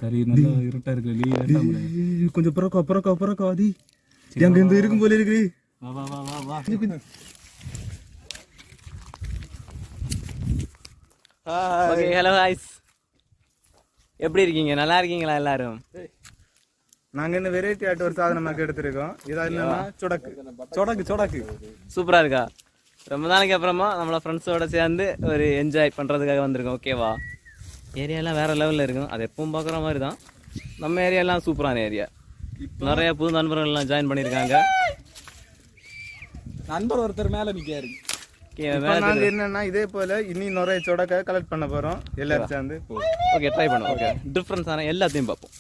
கறி நல்லா இருட்டா இருக்கு வெளியே கொஞ்சம் புறக்கா ஆதி எங்க இருந்து இருக்கும் போல இருக்கு. வா வா வா வா வா. ஓகே ஹலோ காய்ஸ், எப்படி இருக்கீங்க? நல்லா இருக்கீங்களா எல்லாரும்? நாங்க என்ன வெரைட்டி ஆட்டு ஒரு சாதனமாக எடுத்திருக்கோம். இதா என்னன்னா சொடக்கு சூப்பரா இருக்கா? ரொம்ப நாளைக்கு அப்புறமா நம்மள ஃப்ரெண்ட்ஸோட சேர்ந்து ஒரு என்ஜாய் பண்றதுக்காக வந்திருக்கோம். ஓகேவா? ஏரியாலாம் வேற லெவலில் இருக்கும். அது எப்பவும் பார்க்குற மாதிரி தான். நம்ம ஏரியாலாம் சூப்பரான ஏரியா. நிறைய புது நண்பர்கள் எல்லாம் ஜாயின் பண்ணியிருக்காங்க. நண்பர் ஒருத்தர் மேல நிக்காரு. நாங்க என்னன்னா இதே போல இனி நிறைய சொடக்க கலெக்ட் பண்ண போறோம் எல்லாரும் சேர்ந்து. ஓகே, ட்ரை பண்ணுவோம். ஓகே, டிஃப்ரென்ஸான எல்லாத்தையும் பார்ப்போம்.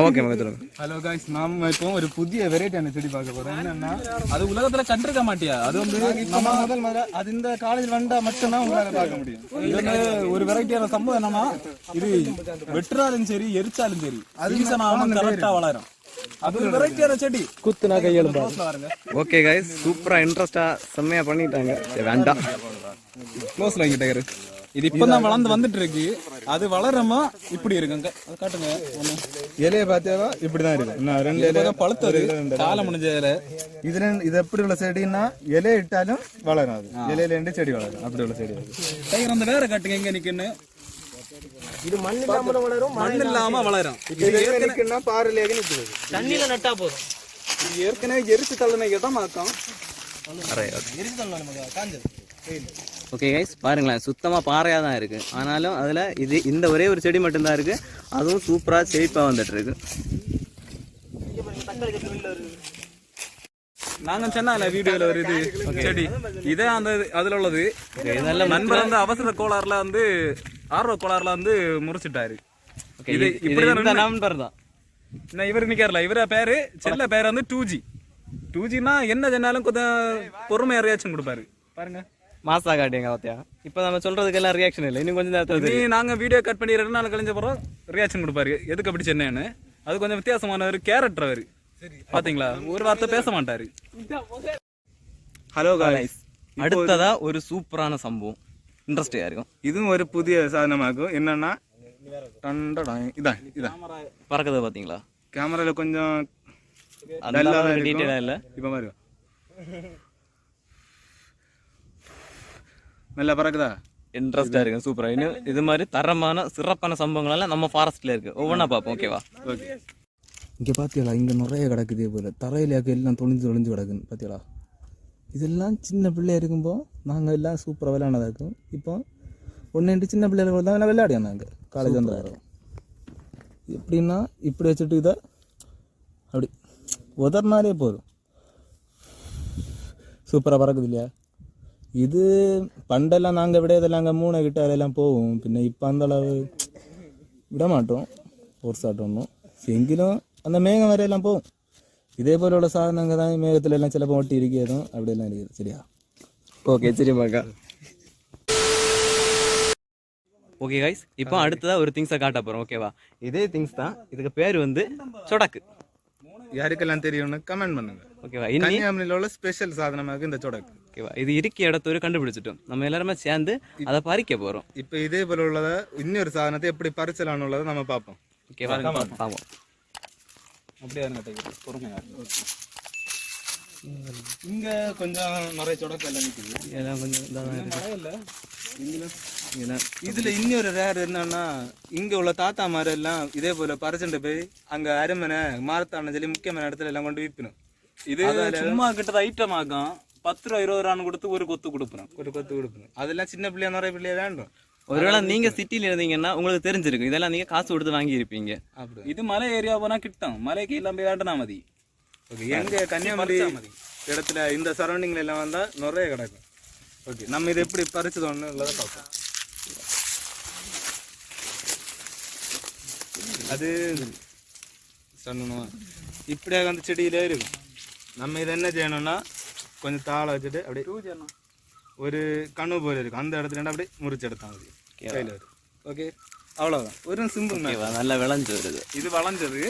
ஓகே, ஹலோ காய்ஸ், நாம இப்போ ஒரு புதிய வெரைட்டியான செடி பார்க்க போறோம். என்னன்னா அது உலகத்துல கண்டிருக்க மாட்டியா? அது வந்து முதல் அது இந்த காலேஜ் வந்தா மட்டும்தான் உங்களால பார்க்க முடியும். இது வந்து ஒரு வெரைட்டியான சம்பவம். என்னன்னா இது வெட்டுறாலும் சரி எரிச்சாலும் சரி அது கரெக்டா வளரும். அது ஒரு வெரைட்டியான செடி. குத்துனா கையெழும் பாருங்க. ஓகே गाइस, சூப்பரா இன்ட்ரஸ்டா செம்மையா பண்ணிட்டாங்க. வேண்டாம், க்ளோஸ்ல வாங்கிட்டாரு. இது இப்பதான் வளர்ந்து வந்துட்டு இருக்கு. அது வளரமா இப்படி இருக்குங்க. அது காட்டுங்க. இலையை பார்த்தா இப்படிதான் இருக்கு. நான் ரெண்டு இலை பழுத்தது காலம் முடிஞ்ச இலை. இது எப்படி உள்ள செடின்னா இலையை இட்டாலும் வளரும். அது இலையில இருந்து செடி வளரும். அப்படி உள்ள செடி டைகர் அந்த வேற காட்டுங்க எங்க நிக்குன்னு. இது மண் இல்லாம வளரும், மண் இல்லாம வளரும். இது பாறையிலேயே நிக்குது. தண்ணியில நட்டா போதும். இது ஏற்கனவே எரிச்சு தள்ளின இடமாக்கம். எரிச்சு தள்ளணும் காஞ்சது. ஓகே गाइस, பாருங்களேன், சுத்தமா பாறையா தான் இருக்கு. ஆனாலும் அதுல இது இந்த ஒரே ஒரு செடி மட்டும்தான் இருக்கு. அதுவும் சூப்பரா செழிப்பா வந்துட்டு இருக்கு. நாங்க சொன்னால வீடியோல ஒரு இது செடி இதே அந்த அதுல உள்ளது. இதெல்லாம் நண்பர் வந்து அவசர கோளாறுல வந்து ஆர்வ கோளாறுல வந்து முறிச்சிட்டாரு. இது இப்படி நண்பர் தான். நான் இவர் நிக்காருல, இவர பேரு செல்ல பேர் வந்து 2G. 2Gனா என்ன சொன்னாலும் கொஞ்சம் பொறுமையா ரியாக்ஷன் கொடுப்பாரு. பாருங்க, மாசா காட்டிங்க பாத்தியா? இப்ப நம்ம சொல்றதுக்கு எல்லாம் ரியாக்ஷன் இல்லை. இன்னும் கொஞ்சம் நேரத்துல நாங்க வீடியோ கட் பண்ணி 2 நாள் கழிஞ்ச பிறகு ரியாக்ஷன் கொடுப்பாரு. எதுக்கு அப்படி சொன்னேன்னு. அது கொஞ்சம் வித்தியாசமான ஒரு கேரக்டர் அவரு. பாத்தீங்களா, ஒரு வார்த்தை பேச மாட்டாரு. ஹலோ காய்ஸ், அடுத்ததா ஒரு சூப்பரான சம்பவம், இன்ட்ரெஸ்டிங்கா இருக்கும். இதுவும் ஒரு புதிய சாதனமாகும். என்னன்னா இதான் பறக்குது பாத்தீங்களா? கேமரால கொஞ்சம் டீட்டெயிலா இல்ல. இப்ப மாதிரி நல்லா பறக்குதா? இன்ட்ரெஸ்டா இருக்கு, சூப்பரா. இன்னும் இது மாதிரி தரமான சிறப்பான சம்பவங்கள் எல்லாம் நம்ம ஃபாரஸ்ட்ல இருக்கு. ஒவ்வொன்றா பார்ப்போம். ஓகேவா? ஓகே. இங்கே பார்த்தீங்களா, இங்கே நிறைய கிடக்குது. இதே போல் தரையிலாக்க எல்லாம் தொழிஞ்சு கிடக்குன்னு பார்த்தீங்களா? இதெல்லாம் சின்ன பிள்ளையா இருக்கும்போது நாங்கள் எல்லாம் சூப்பராக விளையாடினதாக இருக்கும். இப்போ ஒன்று சின்ன பிள்ளைகள் தான் விளையாடியாங்க. நாங்கள் காலேஜ் வந்து வரோம். எப்படின்னா இப்படி வச்சுட்டு இதை அப்படி உதறினாலே போதும், சூப்பராக பறக்குது இல்லையா? இது பண்டெல்லாம் நாங்கள் விட இதெல்லாம் அங்கே 3 கிட்ட அதெல்லாம் போவோம். பின்ன இப்போ அந்த அளவு விட மாட்டோம் ஒரு சாட்டோன்னும். எங்கிலும் அந்த மேகம் வரையெல்லாம் போகும். இதே போல உள்ள சாதனங்கள் தான் மேகத்துல எல்லாம் சிலப்போ ஒட்டி இருக்கிறதும் அப்படியெல்லாம் இருக்குது. சரியா? ஓகே, சரிமாக்கா. ஓகே गाइस, இப்போ அடுத்ததா ஒரு திங்ஸை காட்ட போறோம். ஓகேவா? இதே திங்ஸ் தான். இதுக்கு பேர் வந்து சொடக்கு. யாருக்கெல்லாம் தெரியும்னு கமெண்ட் பண்ணுங்க. ஓகேவா? கன்னியாகுமரியில உள்ள ஸ்பெஷல் சாதனமாக இந்த சொடக்கு. ஓகேவா? இது இருக்க இடத்தோடு கண்டுபிடிச்சிட்டோம். நம்ம எல்லாருமே சேர்ந்து அதை பறிக்க போறோம். இப்போ இதே போல உள்ளத இன்னொரு சாதனத்தை எப்படி பறிச்சலான்னு உள்ளதை நம்ம பார்ப்போம். ஓகேவா? ஆமா, அப்படியே பொறுமையா. இங்க கொஞ்சம் நிறைய சொடக்கு எல்லாம் நிக்குது. எல்லாம் கொஞ்சம் இதுல இன்னொரு ரேர் என்னன்னா, இங்க உள்ள தாத்தா மாதிரி எல்லாம் இதே போல பறிச்சுட்டு போய் அங்க அருமனை மாரத்தான சொல்லி முக்கியமான இடத்துல எல்லாம் கொண்டு விற்கணும். இது சும்மா கிட்டத ஐட்டம் ஆகும். 10 ரூபா 20 ரூபான்னு கொடுத்து ஒரு கொத்து கொடுப்போம். அதெல்லாம் சின்ன பிள்ளையா நிறைய பிள்ளையா வேண்டும். ஒருவேளை நீங்க சிட்டில இருந்தீங்கன்னா உங்களுக்கு தெரிஞ்சிருக்கும், இதெல்லாம் நீங்க காசு கொடுத்து வாங்கி இருப்பீங்க. அப்படி இது மலை ஏரியா போனா கிட்டும், மலைக்கு எல்லாம் போய் வேண்டனா மதி. ஓகே, எங்க கன்னியாகுமரி இடத்துல இந்த சரௌண்டிங்ல எல்லாம் வந்தா நிறைய கிடக்கும். ஓகே, நம்ம இதை எப்படி பறிச்சதோன்னு உள்ளதை பார்ப்போம். அது சொன்னோம் இப்படியாக அந்த செடியிலே இருக்கும். நம்ம இதை என்ன செய்யணும்னா கொஞ்சம் தாளை வச்சுட்டு அப்படியே ஒரு கனவு போல இருக்கும், அந்த இடத்துல அப்படியே முறிச்சு எடுத்தாங்க கையில் வரும். ஓகே, அவ்வளோதான். ஒரு சிம்பிள். நல்லா விளைஞ்சு வருது. இது வளைஞ்சது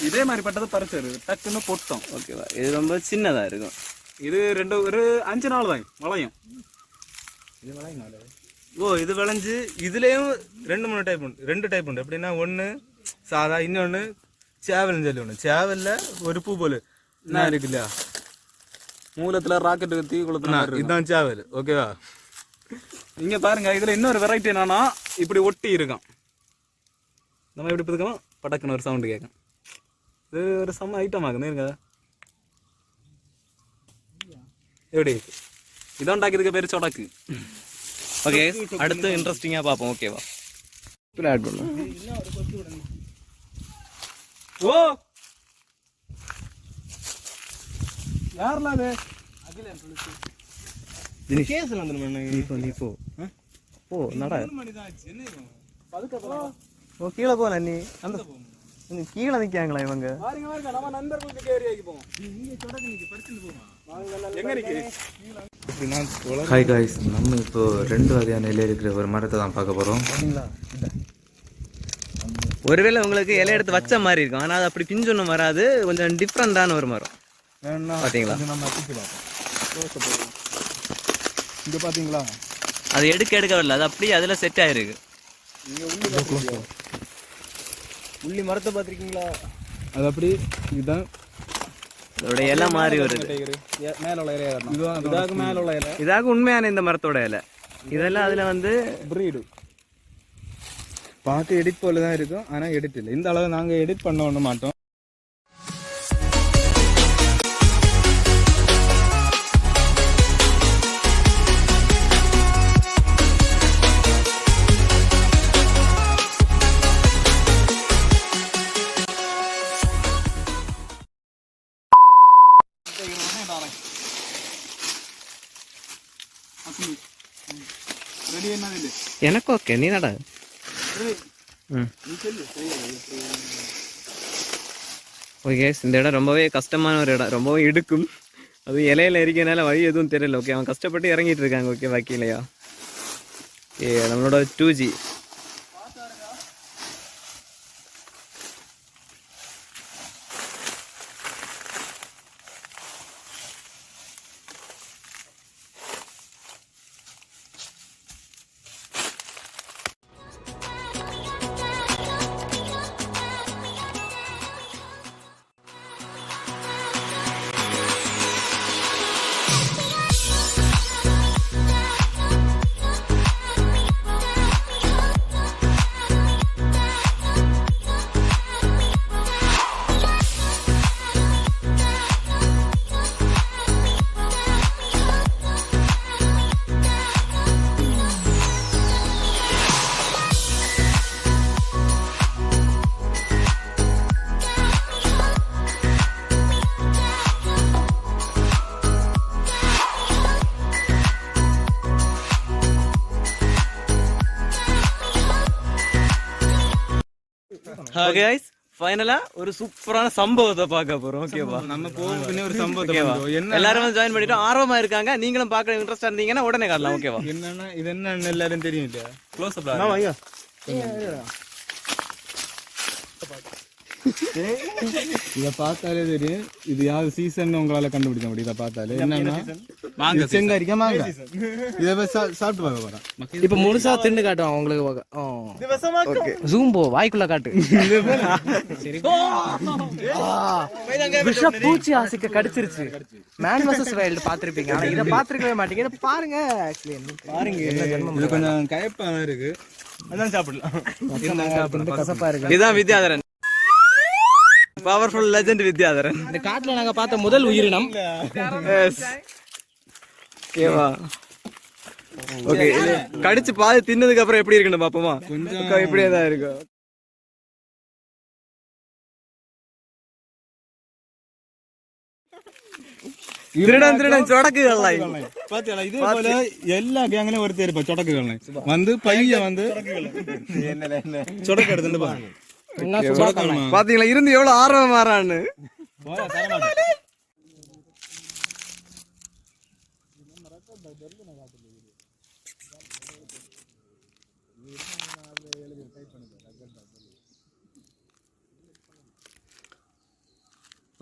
இதே மாதிரி பட்டது பறிச்சது டக்குன்னு பொட்டும். ஓகேவா, இது ரொம்ப சின்னதா இருக்கும். இது ஒரு 5 நாள் தான் வளையும். இது விளையும். ஓ, இது விளைஞ்சு இதுலேயும் 2-3 டைப் உண்டு. 2 டைப் உண்டு. எப்படின்னா ஒன்று சாதா, இன்னொன்று சேவல்னு சொல்லி ஒன்று. சேவலில் ஒரு பூ போல என்ன இருக்கு இல்லையா, மூலத்துல ராக்கெட் தீ குளத்துல இதுதான் சேவல். ஓகேவா, இங்க பாருங்க. இதுல இன்னொரு வெரைட்டி என்னன்னா இப்படி ஒட்டி இருக்கும். நம்ம எப்படி இருக்கோம், படக்குன்னு ஒரு சவுண்டு கேட்கும். இது ஒரு செம்ம ஐட்டம் ஆகுது. இருங்க எப்படி இதான் டாக்கிறதுக்கு பேர் சொடக்கு. ஓகே, அடுத்து இன்ட்ரெஸ்டிங்கா பார்ப்போம். ஓகேவா, ஆட் பண்ணலாம். ஓ யாரெல்லாம் அது கேஸ்ல வந்துடும். நீ போ போ நட. ஓ, கீழே போன நீ அந்த கீழே நிற்காங்களா இவங்க? நம்ம நண்பர்களுக்கு ஏரியாக்கு போவோம். எங்க இருக்கு? ஹாய் காய்ஸ், நம்ம இப்போ 2 வகையான இலை இருக்கிற ஒரு மரத்தை தான் பார்க்க போகிறோம். ஒருவேளை உங்களுக்கு இலை எடுத்து வச்ச மாதிரி இருக்கும், ஆனால் அது அப்படி பிஞ்சொன்னும் வராது. கொஞ்சம் டிஃப்ரெண்டான ஒரு மரம். பார்த்தீங்களா? இங்கே பார்த்தீங்களா, அது எடுக்க வரல, அது அப்படியே அதில் செட் ஆயிருக்கு. உள்ளி மரத்தை பார்த்துருக்கீங்களா? அது அப்படி இதுதான் அதோட இலை மாதிரி வருது. மேல உள்ள இலையா இதாக மேல உள்ள இலை இதாக உண்மையான இந்த மரத்தோட இலை. இதெல்லாம் அதில் வந்து பிரீடு பார்க்க எடிட் போல தான் இருக்கும், ஆனால் எடிட் இல்லை. இந்த அளவு நாங்கள் எடிட் பண்ண ஒன்று மாட்டோம். எனக்கு ஓகே, நீ நட. ஓகே, இந்த இடம் ரொம்பவே கஷ்டமான ஒரு இடம், ரொம்பவே இடுக்கும். அது இலையில இருக்கனால வழி எதுவும் தெரியல. ஓகே, அவன் கஷ்டப்பட்டு இறங்கிட்டு இருக்காங்க. ஓகே, வக்கீலையா நம்மளோட 2G. ஓகே गाइस, ஃபைனலா ஒரு சூப்பரான சம்பவத்தை பார்க்க போறோம். ஓகேவா, நம்ம போகும்போது ஒரு சம்பவத்தை என்ன எல்லாரும் வந்து ஜாயின் பண்ணிட்டு ஆர்வமா இருக்காங்க. நீங்களும் பார்க்க இன்ட்ரெஸ்டா இருந்தீங்கன்னா உடனே காட்டலாம். ஓகேவா, என்னன்னா இது என்னன்னு எல்லாரும் தெரியும் இல்லையா? க்ளோஸ் அப் இதை பார்த்தாலே தெரியும் இது யாரு சீசன் உங்களால கண்டுபிடிக்க முடியும். இதை பார்த்தாலே என்னன்னா செங்காரிக்கா மாங்காய். இதை சாப்பிட்டு பார்க்க போறேன். இப்ப முழுசா தின்னு காட்டுவான் உங்களுக்கு. ஜூம் போ, வாய்க்குள்ள காட்டு. விஷ பூச்சி ஆசைக்கு கடிச்சிருச்சு. மேன் வர்சஸ் வைல்ட் பாத்திருப்பீங்க, ஆனா இதை பாத்திருக்கவே மாட்டீங்க. இதை பாருங்க, பாருங்க. இது கொஞ்சம் கயப்பா இருக்கு, அதான் சாப்பிடலாம். கசப்பா இருக்கு. இதுதான் வித்யாதரன், பவர்ஃபுல் லெஜெண்ட் வித்யாதரன். இந்த காட்டுல நாங்க பார்த்த முதல் உயிரினம். ஓகேவா, ஓகே கடிச்சு பாதி தின்னதுக்கு அப்புறம் எப்படி இருக்குன்னு பாப்போமா? கொஞ்சம் இப்படியே தான் இருக்கும். திருடன் சொடக்குகள் பாத்தியா இதே போல எல்லா கேங்லயும் ஒருத்தர் இருப்பா சொடக்குகள் வந்து பைய வந்து சொடக்கு எடுத்துட்டு பாருங்க. பாத்தீங்களா இருந்து எவ்வளவு ஆர்வம் மாறான்னு.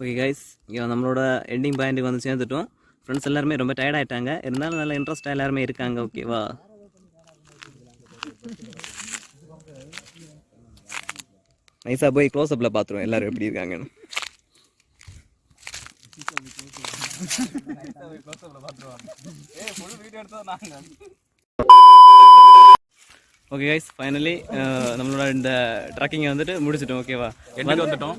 ஓகே கைஸ், இங்கே நம்மளோட எண்டிங் பாயிண்ட்டுக்கு வந்து சேர்ந்துட்டோம். ஃப்ரெண்ட்ஸ் எல்லாருமே ரொம்ப டயர்ட் ஆகிட்டாங்க, இருந்தாலும் நல்ல இன்ட்ரெஸ்ட்டாக எல்லாருமே இருக்காங்க. ஓகேவா, நைஸாக போய் க்ளோஸ்அப்பில் பார்த்துருவோம் எல்லோரும் எப்படி இருக்காங்கன்னு. ஓகே கைஸ், ஃபைனலி நம்மளோட இந்த ட்ரக்கிங்கை வந்துட்டு முடிச்சிட்டோம். ஓகேவா, வந்துட்டோம்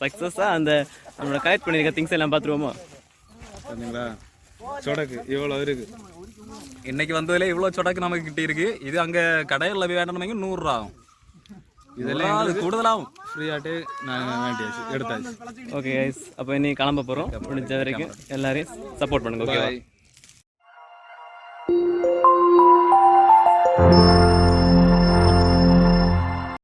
சக்ஸஸாக. அந்த நம்மளோட கலெக்ட் பண்ணியிருக்க திங்ஸ் எல்லாம் பார்த்துருவோமா? பார்த்தீங்களா சொடக்கு இவ்வளோ இருக்கு. இன்னைக்கு வந்ததுல இவ்வளோ சொடக்கு நமக்கு கிட்ட இருக்கு. இது அங்கே கடையில் போய் வேண்டணுங்க 100 ரூபா ஆகும். இதெல்லாம் அது கூடுதலாகும். ஃப்ரீயாட்டு நாங்கள் எடுத்தாச்சு. ஓகே கைஸ், அப்போ இனி கிளம்ப போகிறோம். முடிஞ்ச வரைக்கும் எல்லாரையும் சப்போர்ட் பண்ணுங்க. ஓகேவா?